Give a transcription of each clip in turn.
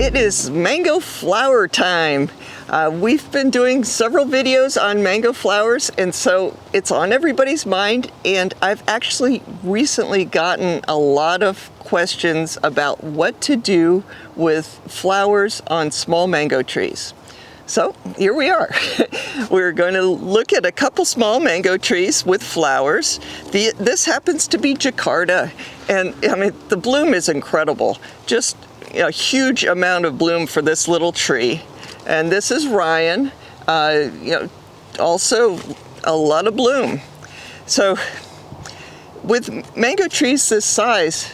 It is mango flower time. We've been doing several videos on mango flowers, and so it's on everybody's mind, and I've actually recently gotten a lot of questions about what to do with flowers on small mango trees. So here we are. We're going to look at a couple small mango trees with flowers. This happens to be Jakarta, and I mean, the bloom is incredible. Just a huge amount of bloom for this little tree. And this is Ryan, also a lot of bloom. So with mango trees this size,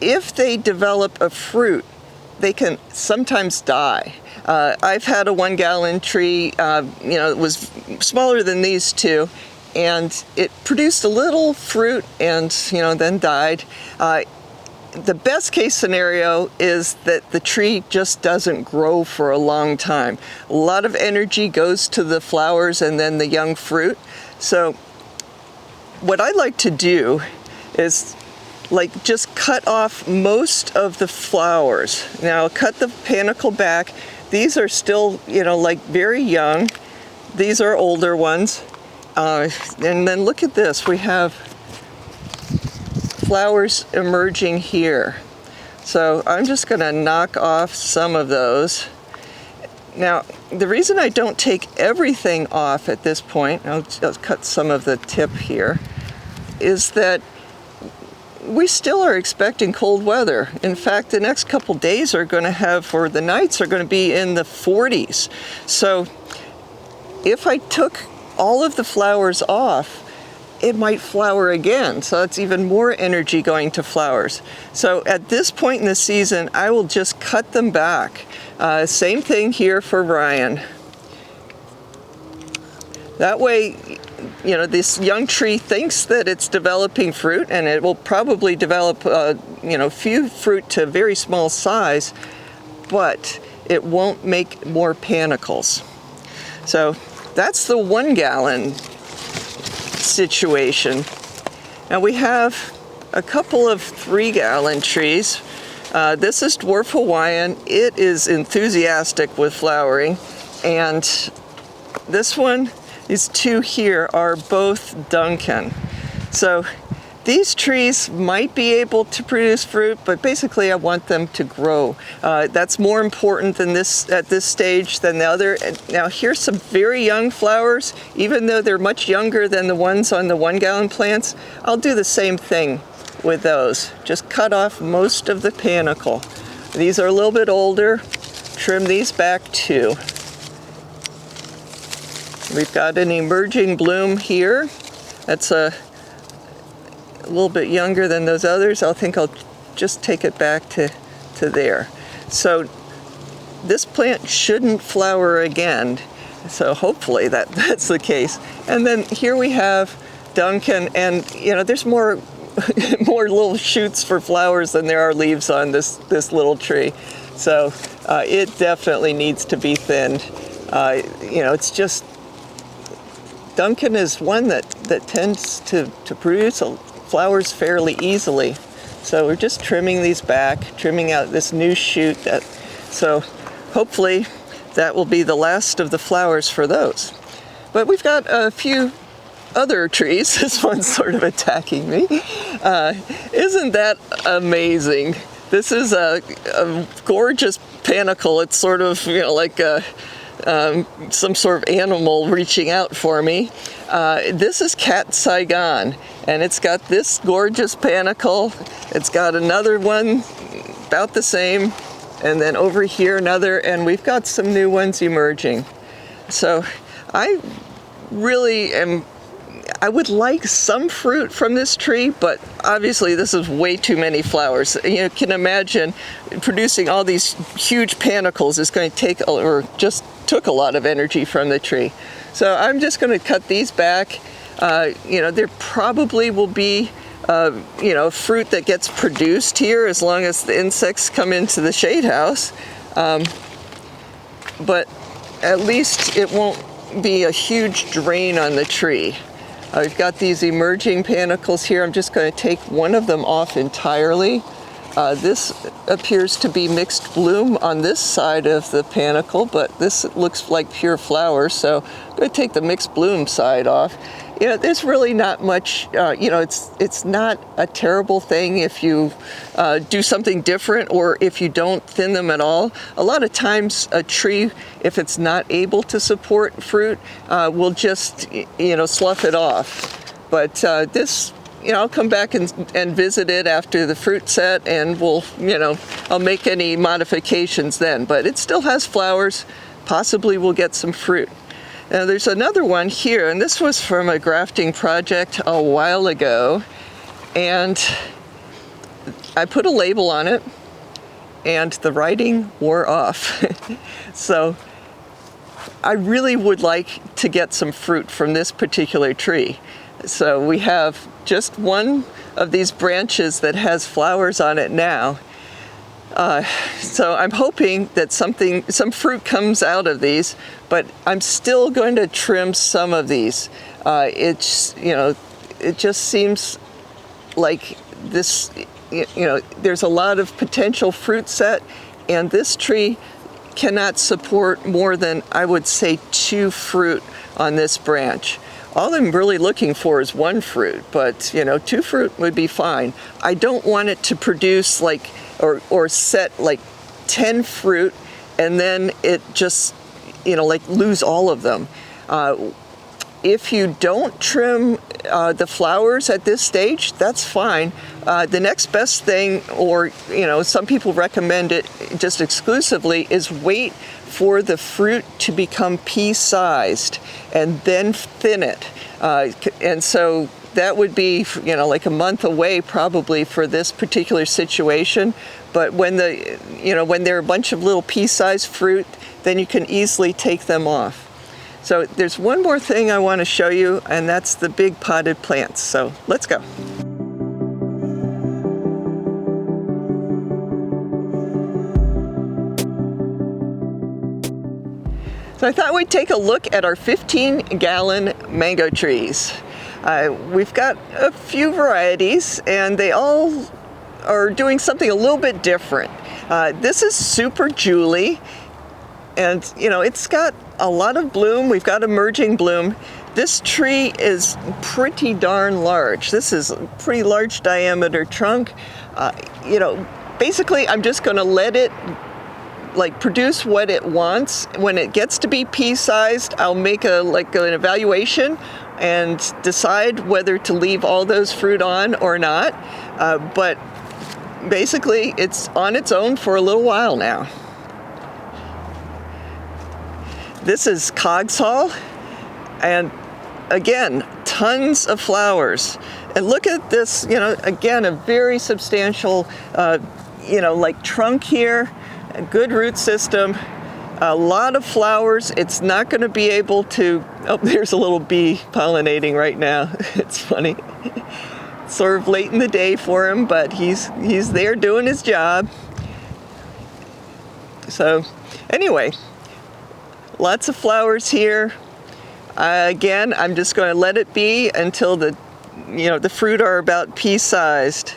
if they develop a fruit, they can sometimes die. I've had a 1 gallon tree, it was smaller than these two, and it produced a little fruit and, then died. The best case scenario is that the tree just doesn't grow for a long time. A lot of energy goes to the flowers and then the young fruit. So what I like to do is just cut off most of the flowers. Now cut the panicle back. These are still, very young. These are older ones. And then look at this. We have flowers emerging here. So I'm just going to knock off some of those. Now, the reason I don't take everything off at this point, I'll cut some of the tip here, is that we still are expecting cold weather. In fact, the next couple days are going to have, or the nights are going to be in the 40s. So if I took all of the flowers off, it might flower again. So that's even more energy going to flowers. So at this point in the season, I will just cut them back. Same thing here for Ryan. That way, this young tree thinks that it's developing fruit, and it will probably develop, few fruit to very small size, but it won't make more panicles. So that's the 1 gallon situation. Now we have a couple of 3 gallon trees. This is Dwarf Hawaiian. It is enthusiastic with flowering, and this one, these two here are both Duncan. So these trees might be able to produce fruit, but basically I want them to grow. That's more important than this at this stage than the other. Now here's some very young flowers. Even though they're much younger than the ones on the 1 gallon plants, I'll do the same thing with those. Just cut off most of the panicle. These are a little bit older. Trim these back too. We've got an emerging bloom here. That's a little bit younger than those others. I think I'll just take it back to there. So this plant shouldn't flower again. So hopefully that's the case. And then here we have Duncan, and there's more more little shoots for flowers than there are leaves on this little tree. So it definitely needs to be thinned. It's just Duncan is one that tends to produce flowers fairly easily. So we're just trimming these back, trimming out this new shoot. So hopefully that will be the last of the flowers for those. But we've got a few other trees. This one's sort of attacking me. Isn't that amazing? This is a gorgeous panicle. It's sort of, like some sort of animal reaching out for me. This is Cat Saigon, and it's got this gorgeous panicle. It's got another one about the same, and then over here another, and we've got some new ones emerging. So I would like some fruit from this tree, but obviously this is way too many flowers. You can imagine producing all these huge panicles is going to take, or just took a lot of energy from the tree. So I'm just going to cut these back. There probably will be, fruit that gets produced here as long as the insects come into the shade house. But at least it won't be a huge drain on the tree. We've got these emerging panicles here. I'm just going to take one of them off entirely. This appears to be mixed bloom on this side of the panicle, but this looks like pure flowers, so I'm going to take the mixed bloom side off. You know, there's really not much, it's not a terrible thing if you do something different or if you don't thin them at all. A lot of times a tree, if it's not able to support fruit, will just, slough it off. But this, I'll come back and visit it after the fruit set, and I'll make any modifications then. But it still has flowers, possibly we'll get some fruit. Now there's another one here, and this was from a grafting project a while ago, and I put a label on it, and the writing wore off. So I really would like to get some fruit from this particular tree. So we have just one of these branches that has flowers on it now. So I'm hoping that some fruit comes out of these, but I'm still going to trim some of these. It just seems like this, there's a lot of potential fruit set, and this tree cannot support more than, I would say, 2 fruit on this branch. All I'm really looking for is 1 fruit, but 2 fruit would be fine. I don't want it to produce or set 10 fruit and then it just lose all of them. If you don't trim the flowers at this stage, that's fine. The next best thing, or some people recommend it just exclusively, is wait for the fruit to become pea-sized and then thin it. And so that would be, like a month away probably for this particular situation. But when when they're a bunch of little pea-sized fruit, then you can easily take them off. So there's one more thing I want to show you, and that's the big potted plants. So let's go. So I thought we'd take a look at our 15-gallon mango trees. We've got a few varieties, and they all are doing something a little bit different. This is Super Julie, and it's got a lot of bloom. We've got emerging bloom. This tree is pretty darn large. This is a pretty large diameter trunk. Basically I'm just going to let it produce what it wants. When it gets to be pea-sized, I'll make an evaluation and decide whether to leave all those fruit on or not. But basically, it's on its own for a little while now. This is Coggeshall, and again, tons of flowers. And look at this, again, a very substantial, trunk here. A good root system, a lot of flowers. It's not going to be able to, there's a little bee pollinating right now. It's funny. It's sort of late in the day for him, but he's there doing his job. So anyway, lots of flowers here. Again, I'm just going to let it be until the fruit are about pea-sized.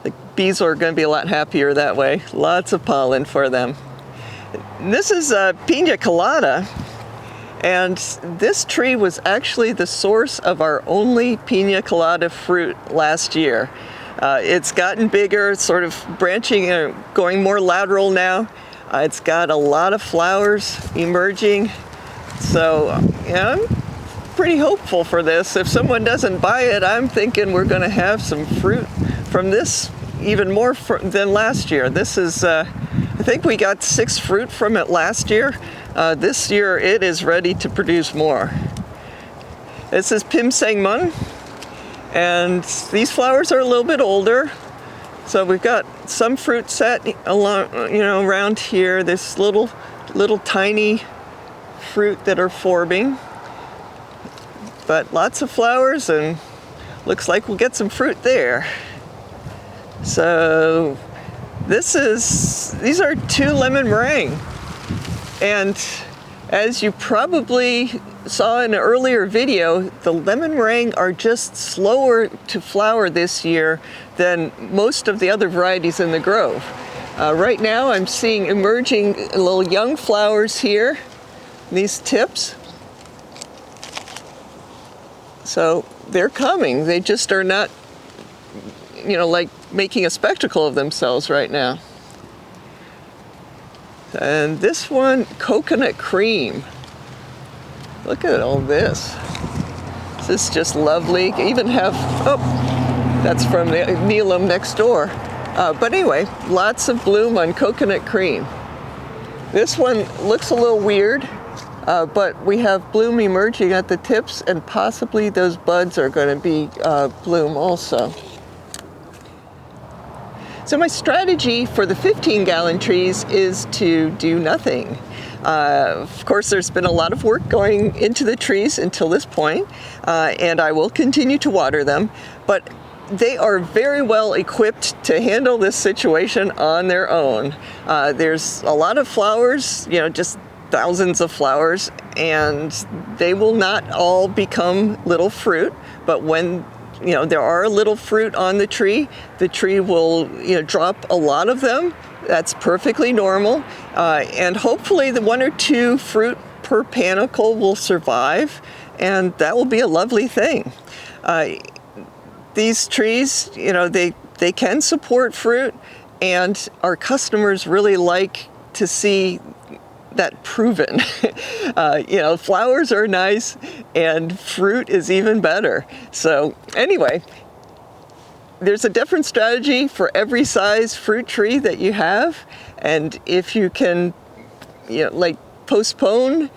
The bees are going to be a lot happier that way. Lots of pollen for them. This is a Pina Colada, and this tree was actually the source of our only Pina Colada fruit last year. It's gotten bigger, sort of branching, going more lateral now. It's got a lot of flowers emerging, so I'm pretty hopeful for this. If someone doesn't buy it, I'm thinking we're going to have some fruit from this, even more than last year. This is, I think we got 6 fruit from it last year. This year it is ready to produce more. This is Pim Sang Mun, and these flowers are a little bit older. So we've got some fruit set along, around here. This little tiny fruit that are forming, but lots of flowers, and looks like we'll get some fruit there. So these are 2 lemon meringue, and As you probably saw in an earlier video, the lemon meringue are just slower to flower this year than most of the other varieties in the grove. Right now I'm seeing emerging little young flowers here, these tips. So they're coming. They just are not, like making a spectacle of themselves right now. And this one, coconut cream. Look at all this. This is just lovely. You even have, that's from the Neelam next door. But anyway, lots of bloom on coconut cream. This one looks a little weird, but we have bloom emerging at the tips, and possibly those buds are going to be bloom also. So my strategy for the 15-gallon trees is to do nothing. Of course, there's been a lot of work going into the trees until this point, and I will continue to water them, but they are very well equipped to handle this situation on their own. There's a lot of flowers, just thousands of flowers, and they will not all become little fruit, but when there are little fruit on the tree will drop a lot of them. That's perfectly normal, and hopefully the 1 or 2 fruit per panicle will survive, and that will be a lovely thing. These trees, they can support fruit, and our customers really like to see that proven. Flowers are nice and fruit is even better. So anyway, there's a different strategy for every size fruit tree that you have, and if you can postpone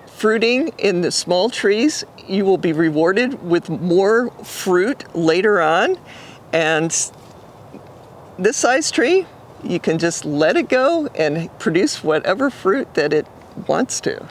fruiting in the small trees, you will be rewarded with more fruit later on. And this size tree, you can just let it go and produce whatever fruit that it wants to.